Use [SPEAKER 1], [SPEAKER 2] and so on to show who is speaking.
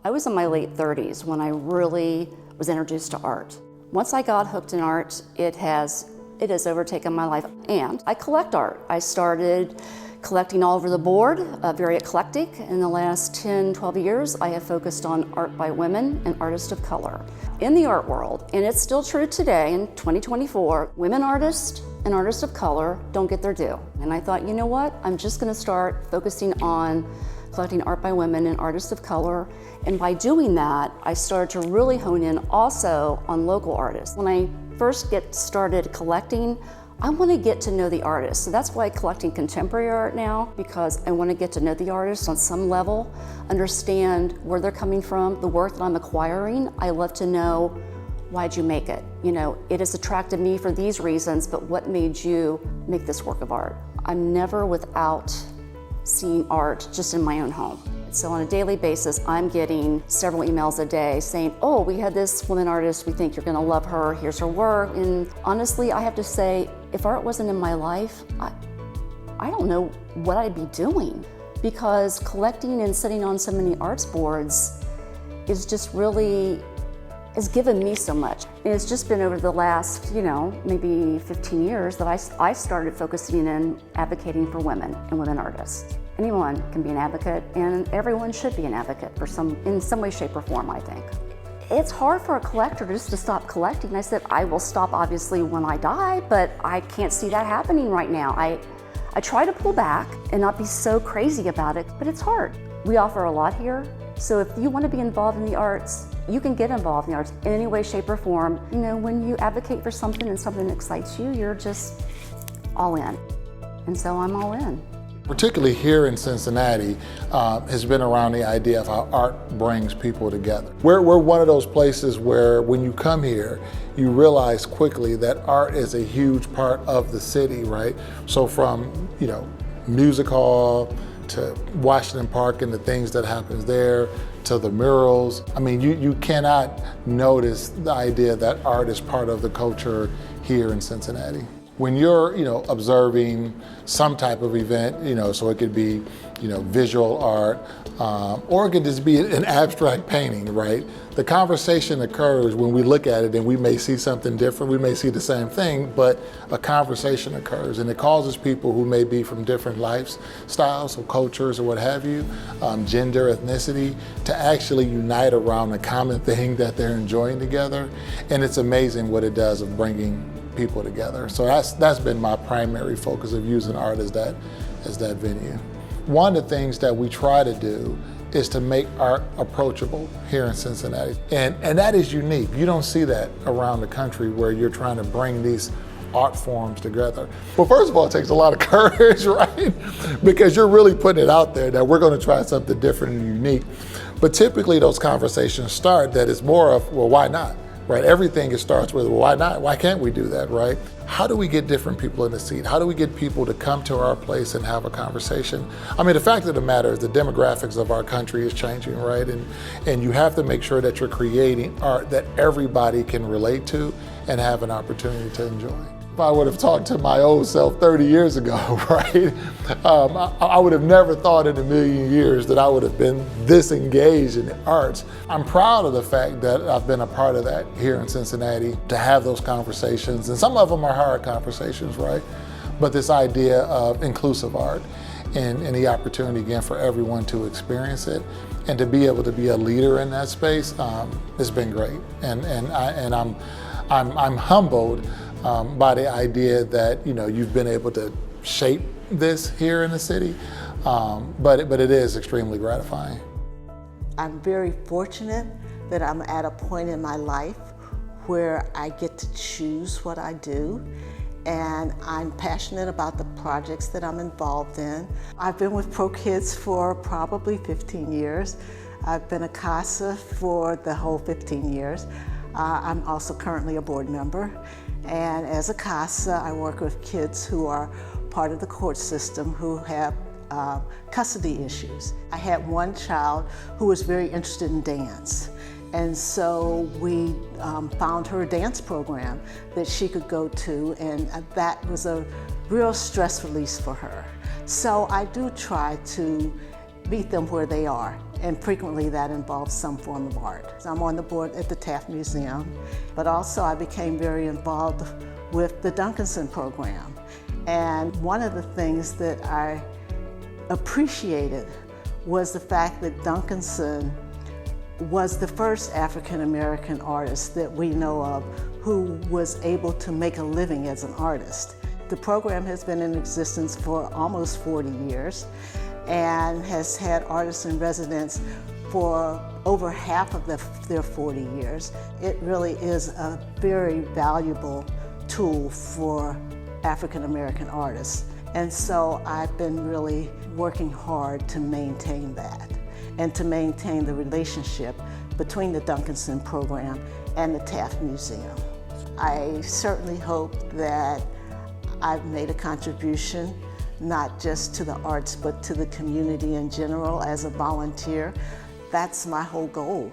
[SPEAKER 1] I was in my late 30s when I really was introduced to art. Once I got hooked in art, it has overtaken my life. And I collect art. I started collecting all over the board, very eclectic. In the last 10, 12 years, I have focused on art by women and artists of color. In the art world, and it's still true today in 2024, women artists and artists of color don't get their due. And I thought, you know what? I'm just gonna start focusing on collecting art by women and artists of color. And by doing that, I started to really hone in also on local artists. When I first get started collecting, I want to get to know the artist. So that's why I'm collecting contemporary art now, because I want to get to know the artist on some level, understand where they're coming from, the work that I'm acquiring. I love to know, why'd you make it? You know, it has attracted me for these reasons, but what made you make this work of art? I'm never without seeing art just in my own home. So on a daily basis, I'm getting several emails a day saying, oh, we had this woman artist, we think you're gonna love her, here's her work. And honestly, I have to say, if art wasn't in my life, I don't know what I'd be doing, because collecting and sitting on so many arts boards is just really, has given me so much. And it's just been over the last, maybe 15 years that I started focusing and advocating for women and women artists. Anyone can be an advocate, and everyone should be an advocate in some way, shape, or form, I think. It's hard for a collector just to stop collecting. I said, I will stop obviously when I die, but I can't see that happening right now. I try to pull back and not be so crazy about it, but it's hard. We offer a lot here, so if you want to be involved in the arts, you can get involved in the arts in any way, shape, or form. When you advocate for something and something excites you, you're just all in. And so I'm all in.
[SPEAKER 2] Particularly here in Cincinnati, has been around the idea of how art brings people together. We're one of those places where when you come here, you realize quickly that art is a huge part of the city, right? So from, Music Hall to Washington Park and the things that happens there, to the murals. I mean, you cannot notice the idea that art is part of the culture here in Cincinnati. When you're, observing some type of event, so it could be, visual art, or it could just be an abstract painting, right? The conversation occurs when we look at it and we may see something different, we may see the same thing, but a conversation occurs and it causes people who may be from different lifestyles or cultures or what have you, gender, ethnicity, to actually unite around a common thing that they're enjoying together. And it's amazing what it does of bringing people together. So that's been my primary focus of using art as that venue. One of the things that we try to do is to make art approachable here in Cincinnati. And that is unique. You don't see that around the country where you're trying to bring these art forms together. Well, first of all, it takes a lot of courage, right? Because you're really putting it out there that we're going to try something different and unique. But typically those conversations start that it's more of, well, why not? Right, everything it starts with, well, why not? Why can't we do that, right? How do we get different people in the seat? How do we get people to come to our place and have a conversation? I mean, the fact of the matter is the demographics of our country is changing, right? And you have to make sure that you're creating art that everybody can relate to and have an opportunity to enjoy. If I would have talked to my old self 30 years ago, right? I would have never thought in a million years that I would have been this engaged in the arts. I'm proud of the fact that I've been a part of that here in Cincinnati, to have those conversations, and some of them are hard conversations, right? But this idea of inclusive art and the opportunity again for everyone to experience it and to be able to be a leader in that space, it's been great. And I'm humbled by the idea that you've been able to shape this here in the city, but it is extremely gratifying.
[SPEAKER 3] I'm very fortunate that I'm at a point in my life where I get to choose what I do, and I'm passionate about the projects that I'm involved in. I've been with Pro Kids for probably 15 years. I've been a CASA for the whole 15 years. I'm also currently a board member. And as a CASA, I work with kids who are part of the court system who have custody issues. I had one child who was very interested in dance. And so we found her a dance program that she could go to, and that was a real stress release for her. So I do try to meet them where they are and frequently that involves some form of art. So I'm on the board at the Taft Museum, but also I became very involved with the Duncanson program. And one of the things that I appreciated was the fact that Duncanson was the first African American artist that we know of who was able to make a living as an artist. The program has been in existence for almost 40 years and has had artists in residence for over half of their 40 years. It really is a very valuable tool for African American artists. And so I've been really working hard to maintain that and to maintain the relationship between the Duncanson program and the Taft Museum. I certainly hope that I've made a contribution, not just to the arts, but to the community in general as a volunteer. That's my whole goal.